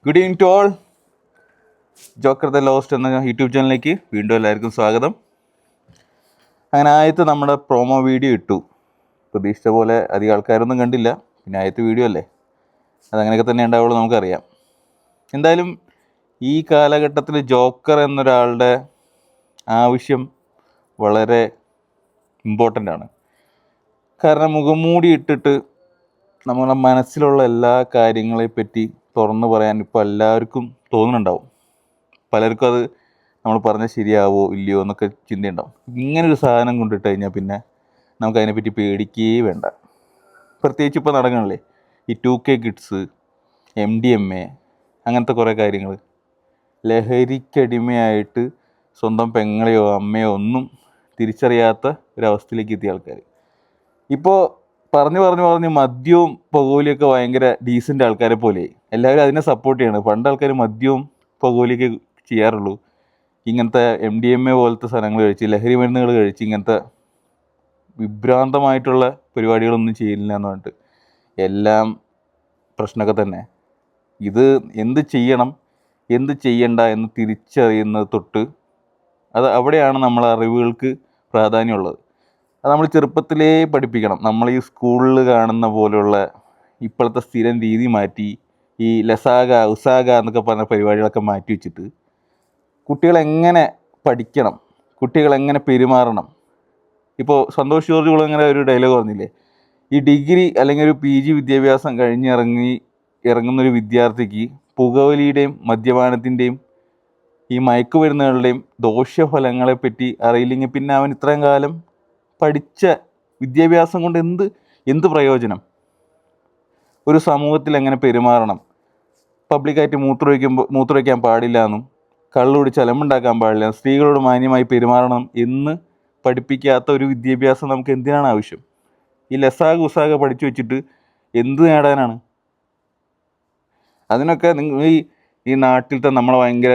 Good evening to all. Joker the Lost എന്ന YouTube ചാനലിലേക്ക് വീണ്ടും എല്ലാവർക്കും സ്വാഗതം. അങ്ങനെ ആദ്യത്തെ നമ്മുടെ പ്രോമോ വീഡിയോ ഇട്ടു. പ്രതീക്ഷിച്ച പോലെ അധികം ആൾക്കാരൊന്നും കണ്ടില്ല. പിന്നെ ആദ്യത്തെ വീഡിയോ അല്ലേ, അതങ്ങനെയൊക്കെ തന്നെ ഉണ്ടാവുള്ളൂ, നമുക്കറിയാം. എന്തായാലും ഈ കാലഘട്ടത്തിൽ ജോക്കർ എന്നൊരാളുടെ ആവശ്യം വളരെ ഇമ്പോർട്ടൻ്റ് ആണ്. കാരണം മുഖംമൂടി ഇട്ടിട്ട് നമ്മുടെ മനസ്സിലുള്ള എല്ലാ കാര്യങ്ങളെപ്പറ്റി തുറന്നു പറയാൻ ഇപ്പോൾ എല്ലാവർക്കും തോന്നുന്നുണ്ടാവും. പലർക്കും അത് നമ്മൾ പറഞ്ഞാൽ ശരിയാവോ ഇല്ലയോ എന്നൊക്കെ ചിന്തയുണ്ടാവും. ഇങ്ങനൊരു സാധനം കൊണ്ടിട്ട് കഴിഞ്ഞാൽ പിന്നെ നമുക്കതിനെപ്പറ്റി പേടിക്കുകയേ വേണ്ട. പ്രത്യേകിച്ച് ഇപ്പോൾ നടക്കണില്ലേ ഈ 2K കിഡ്സ്, MDMA, അങ്ങനത്തെ കുറേ കാര്യങ്ങൾ. ലഹരിക്കടിമയായിട്ട് സ്വന്തം പെങ്ങളെയോ അമ്മയോ ഒന്നും തിരിച്ചറിയാത്ത ഒരവസ്ഥയിലേക്ക് എത്തിയ ആൾക്കാർ. ഇപ്പോൾ പറഞ്ഞ് മദ്യവും പുകവലിയൊക്കെ ഭയങ്കര ഡീസൻ്റ് ആൾക്കാരെ പോലെ എല്ലാവരും അതിനെ സപ്പോർട്ട് ചെയ്യണം. പണ്ട് ആൾക്കാർ മദ്യവും പുകവലിയൊക്കെ ചെയ്യാറുള്ളൂ. ഇങ്ങനത്തെ MDMA പോലത്തെ സാധനങ്ങൾ കഴിച്ച്, ലഹരി മരുന്നുകൾ കഴിച്ച് ഇങ്ങനത്തെ വിഭ്രാന്തമായിട്ടുള്ള പരിപാടികളൊന്നും ചെയ്യില്ല എന്ന് പറഞ്ഞിട്ട് എല്ലാം പ്രശ്നമൊക്കെ തന്നെ. ഇത് എന്ത് ചെയ്യണം എന്ത് ചെയ്യണ്ട എന്ന് തിരിച്ചറിയുന്നത് തൊട്ട് അവിടെയാണ് നമ്മളെ അറിവുകൾക്ക് പ്രാധാന്യമുള്ളത്. അത് നമ്മൾ ചെറുപ്പത്തിലേ പഠിപ്പിക്കണം. നമ്മൾ ഈ സ്കൂളിൽ കാണുന്ന പോലുള്ള ഇപ്പോഴത്തെ സ്ഥിരം രീതി മാറ്റി ഈ ലസാഗ ഉസാഗ എന്നൊക്കെ പറഞ്ഞ പരിപാടികളൊക്കെ മാറ്റി വെച്ചിട്ട് കുട്ടികളെങ്ങനെ പഠിക്കണം, കുട്ടികളെങ്ങനെ പെരുമാറണം. ഇപ്പോൾ സന്തോഷ് ജോർജ് കുളങ്ങര ഒരു ഡയലോഗ് പറഞ്ഞില്ലേ, ഈ ഡിഗ്രി അല്ലെങ്കിൽ ഒരു PG വിദ്യാഭ്യാസം ഇറങ്ങുന്നൊരു വിദ്യാർത്ഥിക്ക് പുകവലിയുടെയും മദ്യപാനത്തിൻ്റെയും ഈ മയക്കുമരുന്നുകളുടെയും ദോഷഫലങ്ങളെപ്പറ്റി അറിയില്ലെങ്കിൽ പിന്നെ അവൻ ഇത്രയും കാലം പഠിച്ച വിദ്യാഭ്യാസം കൊണ്ട് എന്ത് പ്രയോജനം? ഒരു സമൂഹത്തിൽ എങ്ങനെ പെരുമാറണം, പബ്ലിക്കായിട്ട് മൂത്രമൊഴിക്കാൻ പാടില്ല എന്നും കള്ളുകുടിച്ച് അലമ്പുണ്ടാക്കാൻ പാടില്ല, സ്ത്രീകളോട് മാന്യമായി പെരുമാറണം എന്ന് പഠിപ്പിക്കാത്ത ഒരു വിദ്യാഭ്യാസം നമുക്ക് എന്തിനാണ് ആവശ്യം? ഈ ലസാഗ ഉസാഗ പഠിച്ചു വെച്ചിട്ട് എന്ത് നേടാനാണ്? അതിനൊക്കെ നിങ്ങൾ ഈ നാട്ടിലത്തെ നമ്മളെ ഭയങ്കര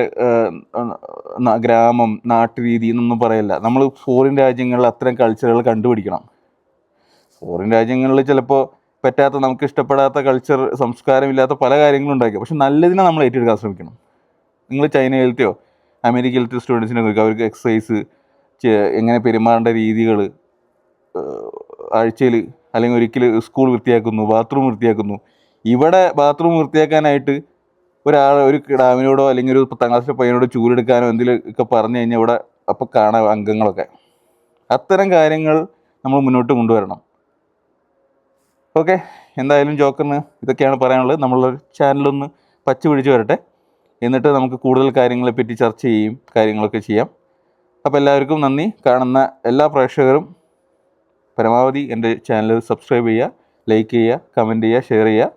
ഗ്രാമം നാട്ടുരീതി എന്നൊന്നും പറയല്ല. നമ്മൾ ഫോറിൻ രാജ്യങ്ങളിൽ അത്തരം കൾച്ചറുകൾ കണ്ടുപിടിക്കണം. ഫോറിൻ രാജ്യങ്ങളിൽ ചിലപ്പോൾ പറ്റാത്ത, നമുക്ക് ഇഷ്ടപ്പെടാത്ത കൾച്ചർ, സംസ്കാരമില്ലാത്ത പല കാര്യങ്ങളും ഉണ്ടായിരിക്കും. പക്ഷെ നല്ലതിനെ നമ്മൾ ഏറ്റെടുക്കാൻ ശ്രമിക്കണം. നിങ്ങൾ ചൈനയിലത്തെയോ അമേരിക്കയിലത്തെ സ്റ്റുഡൻസിനെ നോക്കുക, അവർക്ക് എക്സസൈസ്, എങ്ങനെ പെരുമാറേണ്ട രീതികൾ, ആഴ്ചയിൽ അല്ലെങ്കിൽ ഒരിക്കൽ സ്കൂൾ വൃത്തിയാക്കുന്നു, ബാത്റൂം വൃത്തിയാക്കുന്നു. ഇവിടെ ബാത്റൂം വൃത്തിയാക്കാനായിട്ട് ഒരു കിടാവിനോടോ അല്ലെങ്കിൽ ഒരു 10ാം ക്ലാസ്സിലെ പയ്യനോടോ ചൂലെടുക്കാനോ എന്തെങ്കിലും ഒക്കെ പറഞ്ഞു കഴിഞ്ഞാൽ ഇവിടെ അപ്പോൾ കാണാം അംഗങ്ങളൊക്കെ. അത്തരം കാര്യങ്ങൾ നമ്മൾ മുന്നോട്ട് കൊണ്ടുവരണം. ഓക്കെ, എന്തായാലും ജോക്കറിന് ഇതൊക്കെയാണ് പറയാനുള്ളത്. നമ്മളൊരു ചാനലൊന്ന് പച്ച പിടിച്ച് വരട്ടെ, എന്നിട്ട് നമുക്ക് കൂടുതൽ കാര്യങ്ങളെപ്പറ്റി ചർച്ച ചെയ്യും, കാര്യങ്ങളൊക്കെ ചെയ്യാം. അപ്പോൾ എല്ലാവർക്കും നന്ദി. കാണുന്ന എല്ലാ പ്രേക്ഷകരും പരമാവധി എൻ്റെ ചാനൽ സബ്സ്ക്രൈബ് ചെയ്യുക, ലൈക്ക് ചെയ്യുക, കമൻറ്റ് ചെയ്യുക, ഷെയർ ചെയ്യുക.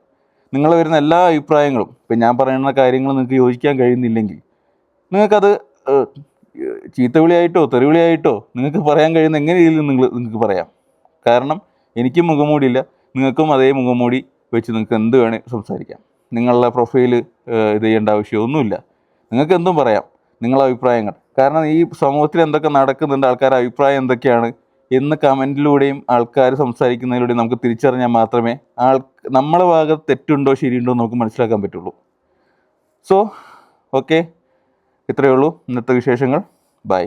നിങ്ങൾ വരുന്ന എല്ലാ അഭിപ്രായങ്ങളും, ഇപ്പം ഞാൻ പറയുന്ന കാര്യങ്ങൾ നിങ്ങൾക്ക് യോജിക്കാൻ കഴിയുന്നില്ലെങ്കിൽ നിങ്ങൾക്കത് ചീത്തവിളിയായിട്ടോ തെറിവിളിയായിട്ടോ നിങ്ങൾക്ക് പറയാൻ കഴിയുന്ന എങ്ങനെ രീതിയിൽ നിങ്ങൾക്ക് പറയാം. കാരണം എനിക്കും മുഖംമൂടിയില്ല, നിങ്ങൾക്കും അതേ മുഖംമൂടി വെച്ച് നിങ്ങൾക്ക് എന്ത് വേണേൽ സംസാരിക്കാം. നിങ്ങളുടെ പ്രൊഫൈൽ ഇത് ചെയ്യേണ്ട ആവശ്യമൊന്നുമില്ല. നിങ്ങൾക്ക് എന്തും പറയാം, നിങ്ങളുടെ അഭിപ്രായങ്ങൾ. കാരണം ഈ സമൂഹത്തിൽ എന്തൊക്കെ നടക്കുന്നുണ്ട്, ആൾക്കാരുടെ അഭിപ്രായം എന്തൊക്കെയാണ് എന്ന് കമൻറ്റിലൂടെയും ആൾക്കാർ സംസാരിക്കുന്നതിലൂടെയും നമുക്ക് തിരിച്ചറിഞ്ഞാൽ മാത്രമേ നമ്മളെ ഭാഗത്ത് തെറ്റുണ്ടോ ശരിയുണ്ടോ നമുക്ക് മനസ്സിലാക്കാൻ പറ്റുള്ളൂ. സോ ഓക്കെ, ഇത്രയേ ഉള്ളൂ ഇന്നത്തെ വിശേഷങ്ങൾ. ബൈ.